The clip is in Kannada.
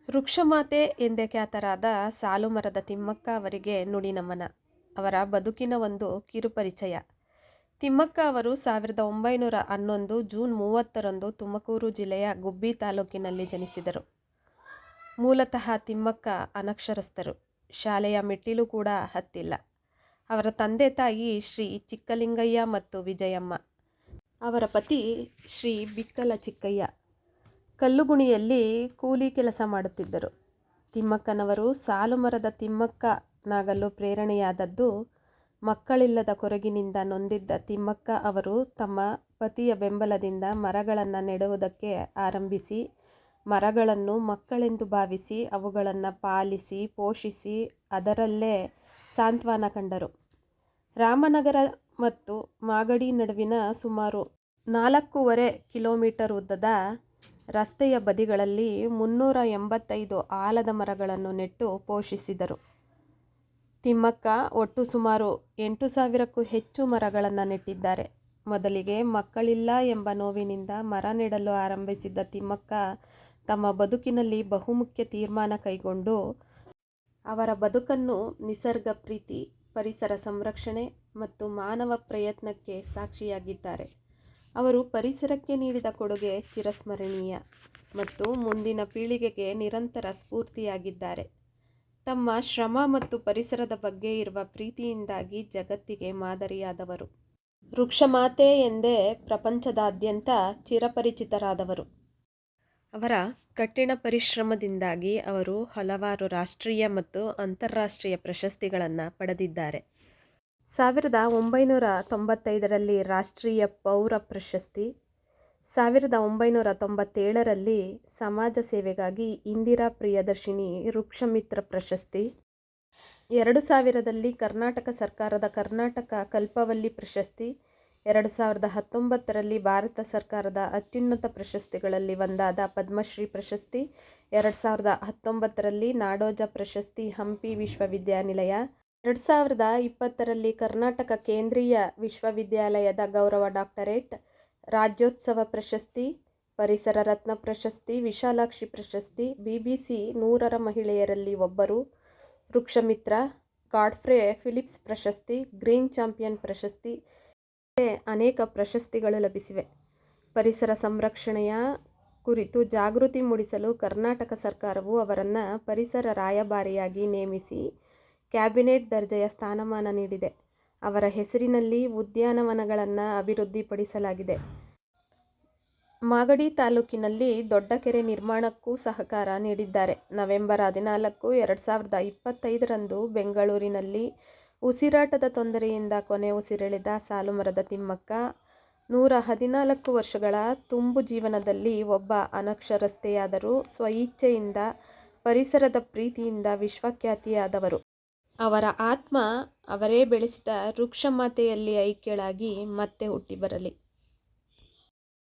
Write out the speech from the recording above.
ವೃಕ್ಷಮಾತೆ ಎಂದೇ ಖ್ಯಾತರಾದ ಸಾಲುಮರದ ತಿಮ್ಮಕ್ಕ ಅವರಿಗೆ ನುಡಿ ನಮನ. ಅವರ ಬದುಕಿನ ಒಂದು ಕಿರುಪರಿಚಯ. ತಿಮ್ಮಕ್ಕ ಅವರು 1911 ಜೂನ್ 30ರಂದು ತುಮಕೂರು ಜಿಲ್ಲೆಯ ಗುಬ್ಬಿ ತಾಲೂಕಿನಲ್ಲಿ ಜನಿಸಿದರು. ಮೂಲತಃ ತಿಮ್ಮಕ್ಕ ಅನಕ್ಷರಸ್ಥರು. ಶಾಲೆಯ ಮೆಟ್ಟಿಲು ಕೂಡ ಹತ್ತಿಲ್ಲ. ಅವರ ತಂದೆ ತಾಯಿ ಶ್ರೀ ಚಿಕ್ಕಲಿಂಗಯ್ಯ ಮತ್ತು ವಿಜಯಮ್ಮ. ಅವರ ಪತಿ ಶ್ರೀ ಬಿಕ್ಕಲ ಚಿಕ್ಕಯ್ಯ ಕಲ್ಲುಗುಣಿಯಲ್ಲಿ ಕೂಲಿ ಕೆಲಸ ಮಾಡುತ್ತಿದ್ದರು. ತಿಮ್ಮಕ್ಕನವರು ಸಾಲುಮರದ ತಿಮ್ಮಕ್ಕನಾಗಲು ಪ್ರೇರಣೆಯಾದದ್ದು ಮಕ್ಕಳಿಲ್ಲದ ಕೊರಗಿನಿಂದ ನೊಂದಿದ್ದ ತಿಮ್ಮಕ್ಕ ಅವರು ತಮ್ಮ ಪತಿಯ ಬೆಂಬಲದಿಂದ ಮರಗಳನ್ನು ನೆಡುವುದಕ್ಕೆ ಆರಂಭಿಸಿ, ಮರಗಳನ್ನು ಮಕ್ಕಳೆಂದು ಭಾವಿಸಿ ಅವುಗಳನ್ನು ಪಾಲಿಸಿ ಪೋಷಿಸಿ ಅದರಲ್ಲೇ ಸಾಂತ್ವನ ಕಂಡರು. ರಾಮನಗರ ಮತ್ತು ಮಾಗಡಿ ನಡುವಿನ ಸುಮಾರು 4.5 ಕಿಲೋಮೀಟರ್ ಉದ್ದದ ರಸ್ತೆಯ ಬದಿಗಳಲ್ಲಿ 385 ಆಲದ ಮರಗಳನ್ನು ನೆಟ್ಟು ಪೋಷಿಸಿದರು. ತಿಮ್ಮಕ್ಕ ಒಟ್ಟು ಸುಮಾರು 8,000ಕ್ಕೂ ಹೆಚ್ಚು ಮರಗಳನ್ನು ನೆಟ್ಟಿದ್ದಾರೆ. ಮೊದಲಿಗೆ ಮಕ್ಕಳಿಲ್ಲ ಎಂಬ ನೋವಿನಿಂದ ಮರ ನೆಡಲು ಆರಂಭಿಸಿದ್ದ ತಿಮ್ಮಕ್ಕ ತಮ್ಮ ಬದುಕಿನಲ್ಲಿ ಬಹುಮುಖ್ಯ ತೀರ್ಮಾನ ಕೈಗೊಂಡು ಅವರ ಬದುಕನ್ನು ನಿಸರ್ಗ ಪ್ರೀತಿ, ಪರಿಸರ ಸಂರಕ್ಷಣೆ ಮತ್ತು ಮಾನವ ಪ್ರಯತ್ನಕ್ಕೆ ಸಾಕ್ಷಿಯಾಗಿದ್ದಾರೆ. ಅವರು ಪರಿಸರಕ್ಕೆ ನೀಡಿದ ಕೊಡುಗೆ ಚಿರಸ್ಮರಣೀಯ ಮತ್ತು ಮುಂದಿನ ಪೀಳಿಗೆಗೆ ನಿರಂತರ ಸ್ಫೂರ್ತಿಯಾಗಿದ್ದಾರೆ. ತಮ್ಮ ಶ್ರಮ ಮತ್ತು ಪರಿಸರದ ಬಗ್ಗೆ ಇರುವ ಪ್ರೀತಿಯಿಂದಾಗಿ ಜಗತ್ತಿಗೆ ಮಾದರಿಯಾದವರು. ವೃಕ್ಷಮಾತೆ ಎಂದೇ ಪ್ರಪಂಚದಾದ್ಯಂತ ಚಿರಪರಿಚಿತರಾದವರು. ಅವರ ಕಠಿಣ ಪರಿಶ್ರಮದಿಂದಾಗಿ ಅವರು ಹಲವಾರು ರಾಷ್ಟ್ರೀಯ ಮತ್ತು ಅಂತಾರಾಷ್ಟ್ರೀಯ ಪ್ರಶಸ್ತಿಗಳನ್ನು ಪಡೆದಿದ್ದಾರೆ. 1995ರಲ್ಲಿ ರಾಷ್ಟ್ರೀಯ ಪೌರ ಪ್ರಶಸ್ತಿ, 1997ರಲ್ಲಿ ಸಮಾಜ ಸೇವೆಗಾಗಿ ಇಂದಿರಾ ಪ್ರಿಯದರ್ಶಿನಿ ವೃಕ್ಷಮಿತ್ರ ಪ್ರಶಸ್ತಿ, 2000ರಲ್ಲಿ ಕರ್ನಾಟಕ ಸರ್ಕಾರದ ಕರ್ನಾಟಕ ಕಲ್ಪವಲ್ಲಿ ಪ್ರಶಸ್ತಿ, 2019ರಲ್ಲಿ ಭಾರತ ಸರ್ಕಾರದ ಅತ್ಯುನ್ನತ ಪ್ರಶಸ್ತಿಗಳಲ್ಲಿ ಒಂದಾದ ಪದ್ಮಶ್ರೀ ಪ್ರಶಸ್ತಿ, 2019ರಲ್ಲಿ ನಾಡೋಜ ಪ್ರಶಸ್ತಿ ಹಂಪಿ ವಿಶ್ವವಿದ್ಯಾನಿಲಯ, 2020ರಲ್ಲಿ ಕರ್ನಾಟಕ ಕೇಂದ್ರೀಯ ವಿಶ್ವವಿದ್ಯಾಲಯದ ಗೌರವ ಡಾಕ್ಟರೇಟ್, ರಾಜ್ಯೋತ್ಸವ ಪ್ರಶಸ್ತಿ, ಪರಿಸರ ರತ್ನ ಪ್ರಶಸ್ತಿ, ವಿಶಾಲಾಕ್ಷಿ ಪ್ರಶಸ್ತಿ, BBC 100ರ ಮಹಿಳೆಯರಲ್ಲಿ ಒಬ್ಬರು, ವೃಕ್ಷಮಿತ್ರ, ಗಾಡ್ಫ್ರೇ ಫಿಲಿಪ್ಸ್ ಪ್ರಶಸ್ತಿ, ಗ್ರೀನ್ ಚಾಂಪಿಯನ್ ಪ್ರಶಸ್ತಿ ಅನೇಕ ಪ್ರಶಸ್ತಿಗಳು ಲಭಿಸಿವೆ. ಪರಿಸರ ಸಂರಕ್ಷಣೆಯ ಕುರಿತು ಜಾಗೃತಿ ಮೂಡಿಸಲು ಕರ್ನಾಟಕ ಸರ್ಕಾರವು ಅವರನ್ನು ಪರಿಸರ ರಾಯಭಾರಿಯಾಗಿ ನೇಮಿಸಿ ಕ್ಯಾಬಿನೆಟ್ ದರ್ಜೆಯ ಸ್ಥಾನಮಾನ ನೀಡಿದೆ. ಅವರ ಹೆಸರಿನಲ್ಲಿ ಉದ್ಯಾನವನಗಳನ್ನು ಅಭಿವೃದ್ಧಿಪಡಿಸಲಾಗಿದೆ. ಮಾಗಡಿ ತಾಲೂಕಿನಲ್ಲಿ ದೊಡ್ಡ ಕೆರೆ ನಿರ್ಮಾಣಕ್ಕೂ ಸಹಕಾರ ನೀಡಿದ್ದಾರೆ. ನವೆಂಬರ್ 14, 2025ರಂದು ಬೆಂಗಳೂರಿನಲ್ಲಿ ಉಸಿರಾಟದ ತೊಂದರೆಯಿಂದ ಕೊನೆ ಉಸಿರೆಳೆದ ಸಾಲುಮರದ ತಿಮ್ಮಕ್ಕ 114 ವರ್ಷಗಳ ತುಂಬು ಜೀವನದಲ್ಲಿ ಒಬ್ಬ ಅನಕ್ಷರಸ್ಥೆಯಾದರೂ ಸ್ವಇಚ್ಛೆಯಿಂದ ಪರಿಸರದ ಪ್ರೀತಿಯಿಂದ ವಿಶ್ವಖ್ಯಾತಿಯಾದವರು. ಅವರ ಆತ್ಮ ಅವರೇ ಬೆಳೆಸಿದ ವೃಕ್ಷಮಾತೆಯಲ್ಲಿ ಐಕ್ಯಳಾಗಿ ಮತ್ತೆ ಹುಟ್ಟಿ ಬರಲಿ.